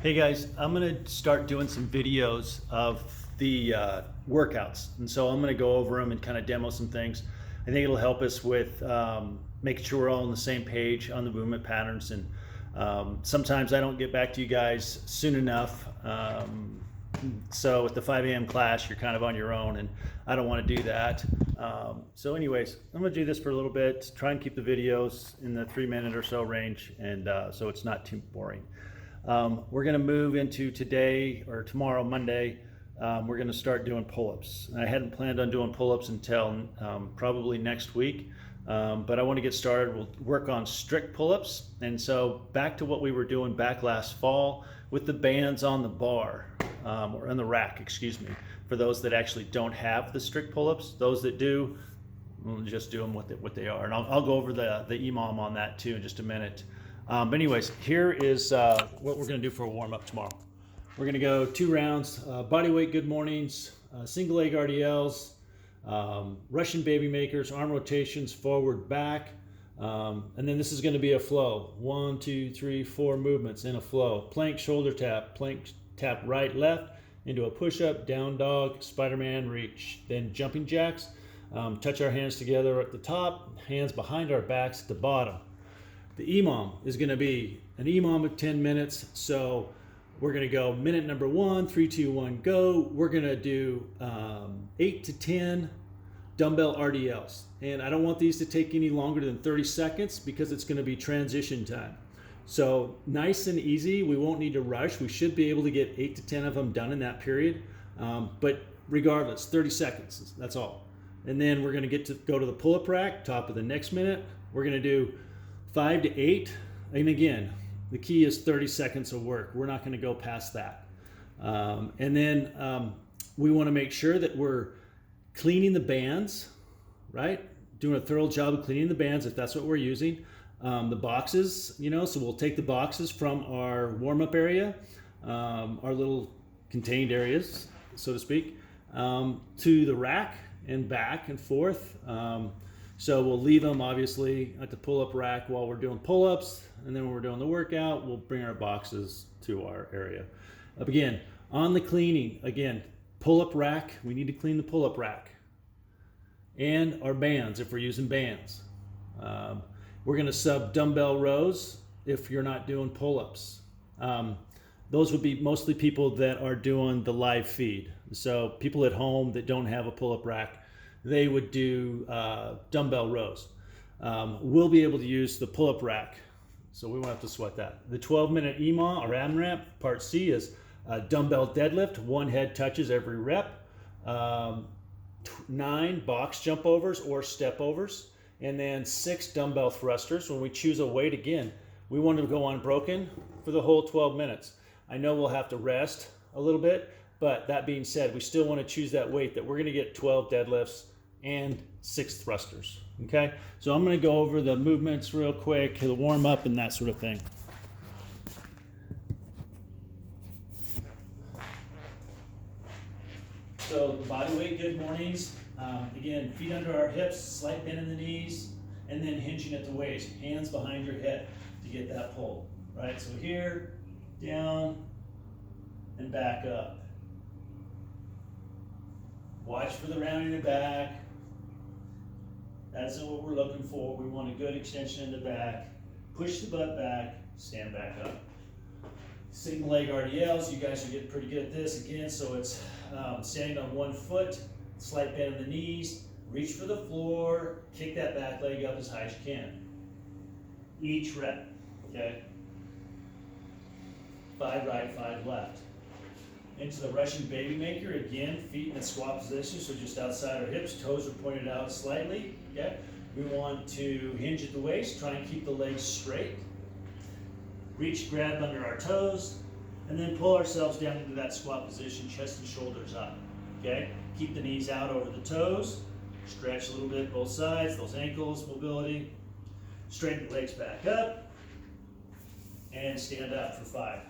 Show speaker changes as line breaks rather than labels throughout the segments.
Hey guys, I'm gonna start doing some videos of the workouts, and so I'm gonna go over them and kind of demo some things. I think it'll help us with making sure we're all on the same page on the movement patterns. And sometimes I don't get back to you guys soon enough. So with the 5 a.m. class, you're kind of on your own, and I don't want to do that. So anyways, I'm gonna do this for a little bit, try and keep the videos in the 3-minute or so range, and so it's not too boring. We're going to move into today or tomorrow, Monday. We're going to start doing pull-ups. I hadn't planned on doing pull-ups until probably next week, but I want to get started. We'll work on strict pull-ups. And so back to what we were doing back last fall with the bands on the bar, or on the rack, excuse me, for those that actually don't have the strict pull-ups. Those that do, we'll just do them what they are. And I'll go over the EMOM on that too in just a minute. But anyways, here is what we're going to do for a warm-up tomorrow. We're going to go 2 rounds, body weight good mornings, single leg RDLs, Russian baby makers, arm rotations, forward, back, and then this is going to be a flow. 1, 2, 3, 4 movements in a flow. Plank, shoulder plank tap right, left, into a push-up, down dog, Spiderman Reach. Then jumping jacks, touch our hands together at the top, hands behind our backs at the bottom. The EMOM is going to be an EMOM of 10 minutes. So we're going to go minute number 1, 3, 2, 1, go. We're going to do 8 to 10 dumbbell RDLs. And I don't want these to take any longer than 30 seconds because it's going to be transition time. So nice and easy. We won't need to rush. We should be able to get 8 to 10 of them done in that period. But regardless, 30 seconds, that's all. And then we're going to go to the pull-up rack, top of the next minute. We're going to do 5 to 8, and again, the key is 30 seconds of work. We're not going to go past that. And then we want to make sure that we're cleaning the bands, right? Doing a thorough job of cleaning the bands if that's what we're using. The boxes, so we'll take the boxes from our warm-up area, our little contained areas, so to speak, to the rack and back and forth. So we'll leave them obviously at the pull-up rack while we're doing pull-ups, and then when we're doing the workout, we'll bring our boxes to our area. Again, on the cleaning, again, pull-up rack, we need to clean the pull-up rack. And our bands, if we're using bands. We're gonna sub dumbbell rows if you're not doing pull-ups. Those would be mostly people that are doing the live feed. So people at home that don't have a pull-up rack, they would do dumbbell rows. We'll be able to use the pull-up rack, so we won't have to sweat that. The 12-minute EMOM or AMRAP, part C, is dumbbell deadlift, 1 head touches every rep, 9 box jump overs or step overs, and then 6 dumbbell thrusters. When we choose a weight, again, we want to go unbroken for the whole 12 minutes. I know we'll have to rest a little bit, but that being said, we still want to choose that weight that we're going to get 12 deadlifts and 6 thrusters, okay? So I'm going to go over the movements real quick, the warm up and that sort of thing. So body weight good mornings, again, feet under our hips, slight bend in the knees, and then hinging at the waist, hands behind your head to get that pull, right? So here, down, and back up. Watch for the rounding the back. That's what we're looking for. We want a good extension in the back. Push the butt back, stand back up. Single leg RDLs, you guys are getting pretty good at this again. So it's standing on 1 foot, slight bend in the knees, reach for the floor, kick that back leg up as high as you can. Each rep, okay? 5 right, 5 left. Into the Russian baby maker, again, feet in a squat position, so just outside our hips, toes are pointed out slightly, okay? We want to hinge at the waist, try and keep the legs straight. Reach, grab under our toes, and then pull ourselves down into that squat position, chest and shoulders up, okay? Keep the knees out over the toes, stretch a little bit both sides, those ankles, mobility. Straighten the legs back up, and stand up for 5.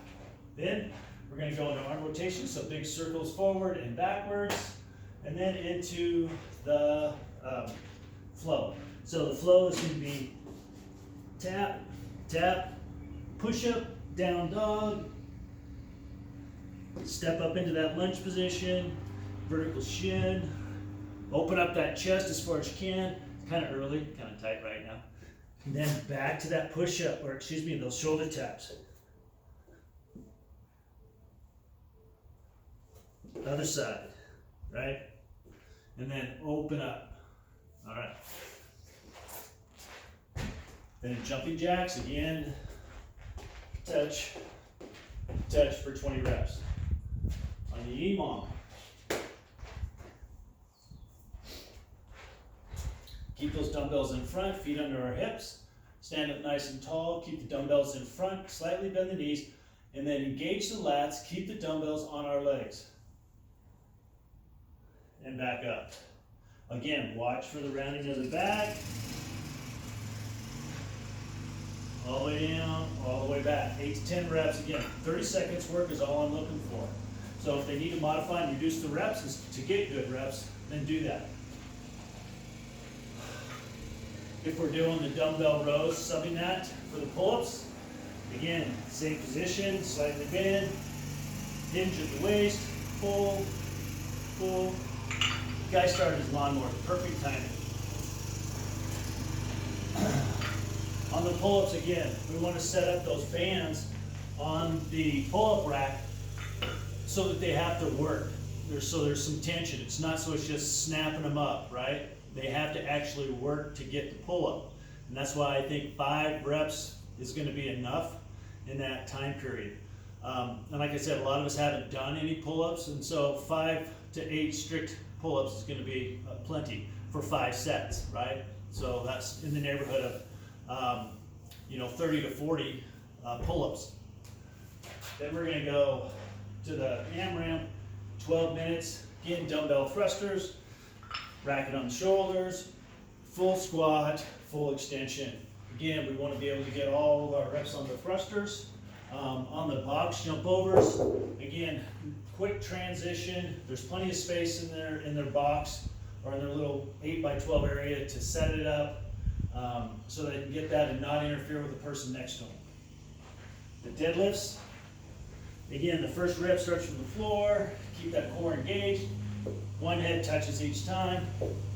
Then, we're going to go into arm rotation, so big circles forward and backwards, and then into the flow. So the flow is going to be tap, tap, push up, down dog, Step up into that lunge position, vertical shin. Open up that chest as far as you can. It's kind of early, kind of tight right now. And then back to that push-up, or excuse me, those shoulder taps. Other side, right? And then open up. All right. Then jumping jacks again. Touch, touch for 20 reps. On the EMOM. Keep those dumbbells in front, feet under our hips. Stand up nice and tall, keep the dumbbells in front, slightly bend the knees, and then engage the lats, keep the dumbbells on our legs. And back up. Again, watch for the rounding of the back. All the way down, all the way back. 8 to 10 reps. Again, 30 seconds work is all I'm looking for. So if they need to modify and reduce the reps to get good reps, then do that. If we're doing the dumbbell rows, subbing that for the pull-ups, again, same position, slightly bend, hinge at the waist, pull, pull. Guy started his lawnmower, perfect timing. On the pull-ups again, we want to set up those bands on the pull-up rack so that they have to work. So there's some tension. It's not so it's just snapping them up, right? They have to actually work to get the pull-up. And that's why I think 5 reps is going to be enough in that time period. And like I said, a lot of us haven't done any pull-ups, and so 5 to 8 strict pull-ups is going to be plenty for 5 sets, right? So that's in the neighborhood of 30 to 40 pull-ups. Then we're going to go to the AMRAP, 12 minutes, again, dumbbell thrusters, racket on the shoulders, full squat, full extension. Again, we want to be able to get all of our reps on the thrusters. On the box jump overs, again, quick transition. There's plenty of space in their box or in their little 8x12 area to set it up so they can get that and not interfere with the person next to them. The deadlifts, again, the first rep starts from the floor. Keep that core engaged. One head touches each time.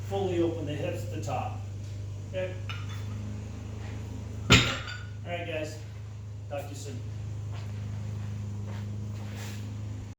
Fully open the hips at the top. Okay? All right, guys. Talk to you soon.